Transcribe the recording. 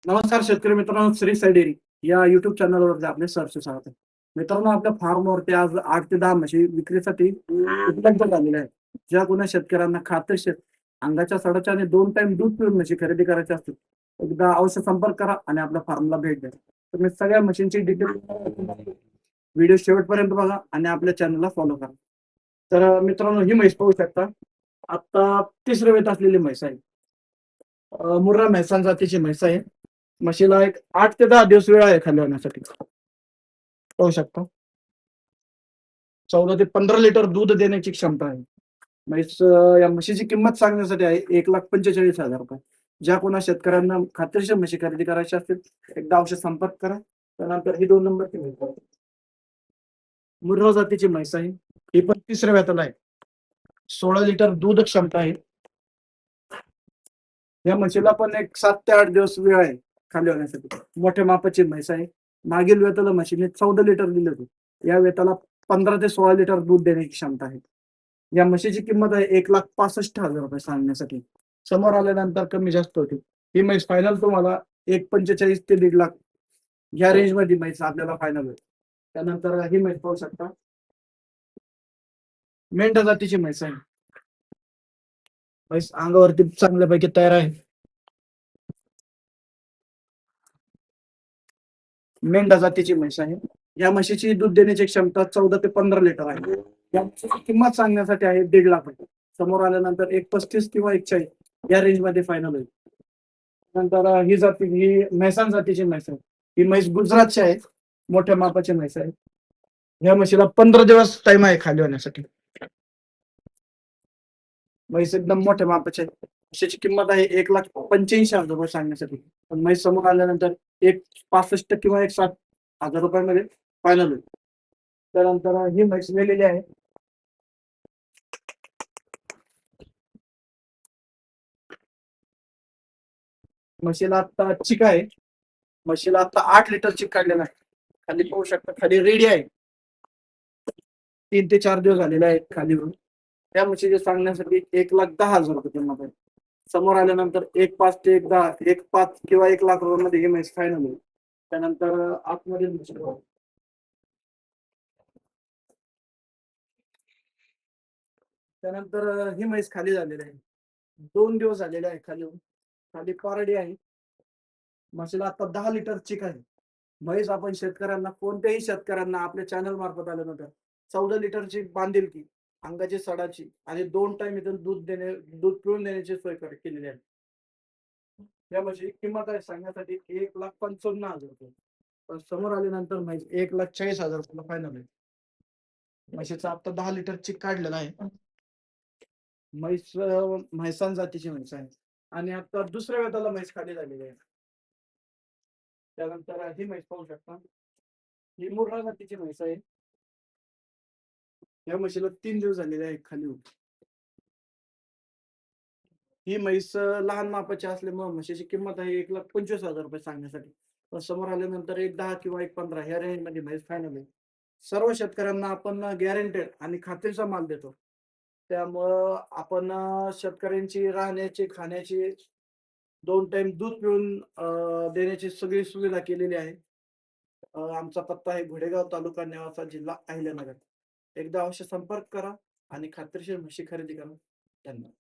नमस्कार शेतकरी मित्रांनो, श्री साई डेअरी या युट्यूब चॅनलवरती आपले सहर्ष स्वागत आहे. मित्रांनो, आपल्या फार्मवरती आज 8 ते 10 म्हशी विक्रीसाठी उपलब्ध झालेल्या आहेत. ज्या कोणा शेतकऱ्यांना खात्रीशीर अंगाच्या सडाच्या आणि 2 टाइम दूध पिऊन म्हशी खरेदी करायची असतील, एकदा अवश्य संपर्क करा आणि आपल्या फार्मला भेट द्या. तुम्ही सगळ्या म्हशींची डिटेल व्हिडिओ शेवटपर्यंत बघा आणि आपल्या चॅनलला फॉलो करा. तर मित्रांनो, ही म्हैस पाहू शकता. आता तिसऱ्या वेळेत असलेली म्हैस आहे. मुर्रा म्हैसाण जातीची म्हैस आहे. म्हशीला एक 8 ते 10 दिवस वेळ आहे खाली होण्यासाठी. पाहू शकता. 14 ते 15 लिटर दूध देण्याची क्षमता आहे. म्हैस या म्हशीची किंमत सांगण्यासाठी आहे ₹1,45,000. ज्या कोणा शेतकऱ्यांना खात्रीशीर म्हशी खरेदी करायची असतील, एकदा अवश्य संपर्क करा. त्यानंतर ही 2 नंबरची म्हैस आहे. मुर्रा जातीची म्हैस आहे. ही पण तिसऱ्या वेताला आहे. 16 लिटर दूध क्षमता आहे. या म्हशीला पण एक 7 ते 8 दिवस वेळ आहे खाली होण्यासाठी. मोठ्या मापाची म्हैस आहे. मागील वेताला म्हशीने 14 लिटर दिले होते. या वेताला 15 ते 16 लिटर दूध देण्याची क्षमता आहे. या म्हशीची किंमत आहे ₹1,65,000 सांगण्यासाठी. समोर आल्यानंतर कमी जास्त होते. ही म्हैस फायनल तुम्हाला 1,45,000 ते 1,50,000 या रेंजमध्ये म्हैस आपल्याला फायनल होईल. त्यानंतर ही म्हैस पाहू शकता. मेंढा जातीची म्हैस आहे. म्हैस अंगावरती चांगल्यापैकी तयार आहे. मेंढा जातीची म्हैस आहे. या म्हशीची दूध देण्याची क्षमता 14 ते 15 लिटर आहे. या म्हशीची किंमत सांगण्यासाठी आहे ₹1,50,000. समोर आल्यानंतर 1,35 किंवा 1,40 या रेंजमध्ये फायनल होईल. नंतर ही म्हैसाण जातीची म्हैस आहे. ही म्हैस गुजरातची आहे. मोठ्या मापाची म्हैस आहे. या म्हशीला 15 दिवस टाईम आहे खाली होण्यासाठी. म्हैस एकदम मोठ्या मापाची आहे. म्हशीची किंमत आहे ₹1,85,000 सांगण्यासाठी. पण म्हैस समोर आल्यानंतर 1,65 किंवा 1,60,000 मध्ये फायनल होईल. त्यानंतर ही म्हैस वेलेली आहे. म्हशीला आता चिक आहे. म्हशीला आता 8 लिटर चिक काढलेला आहे. खाली पाहू शकता, खाली रेडी आहे. 3 ते 4 दिवस झालेले आहेत खाली होऊन. त्या म्हशीचे सांगण्यासाठी ₹1,10,000 किंमत आहे. समोर आल्यानंतर 1,5 ते 1,10 1,5 किंवा ₹1,00,000 मध्ये ही म्हैस फायनल होईल. त्यानंतर आतमध्ये म्हशी पाहू. त्यानंतर ही म्हैस खाली झालेली आहे. 2 दिवस झालेले आहे खाली होऊन. खाली पारडी आहे. म्हशीला आता 10 लिटर चिक आहे. म्हैस आपण शेतकऱ्यांना, कोणत्याही शेतकऱ्यांना आपल्या चॅनल मार्फत आल्यानंतर 14 लिटरची बांधिलकी, अंगाची सडाची आणि 2 टाइम इथून दूध पिळून देण्याची सोय केलेली आहे. या म्हशीची किंमत आहे सांगण्यासाठी ₹1,55,000. पण समोर आल्यानंतर म्हैस ₹1,40,000 फायनल आहे. म्हशीचा आता 10 लिटर चिक काढलेला आहे. म्हैस म्हैसाण जातीची म्हैस आहे आणि आता दुसऱ्या वेताला म्हैस खाली झालेली आहे. त्यानंतर ही म्हैस पाहू शकता. ही मुर्रा जातीची म्हैस आहे. या म्हशीला 3 दिवस झालेले आहेत खाली होऊन. ही म्हैस लहान मापाची असल्यामुळे म्हशीची किंमत आहे ₹1,25,000 सांगण्यासाठी. पण समोर आल्यानंतर 1,10 किंवा 1,15 ह्या रेंजमध्ये म्हैस फायनल आहे. सर्व शेतकऱ्यांना आपण गॅरंटेड आणि खात्रीचा माल देतो. त्यामुळं आपण शेतकऱ्यांची राहण्याची, खाण्याची, 2 टाईम दूध पिऊन देण्याची सगळी सुविधा केलेली आहे. आमचा पत्ता आहे घोडेगाव, तालुका नेवासा, जिल्हा अहिल्यानगर. एकदा अवश्य संपर्क करा आणि खात्रीशीर म्हशी खरेदी करा. धन्यवाद.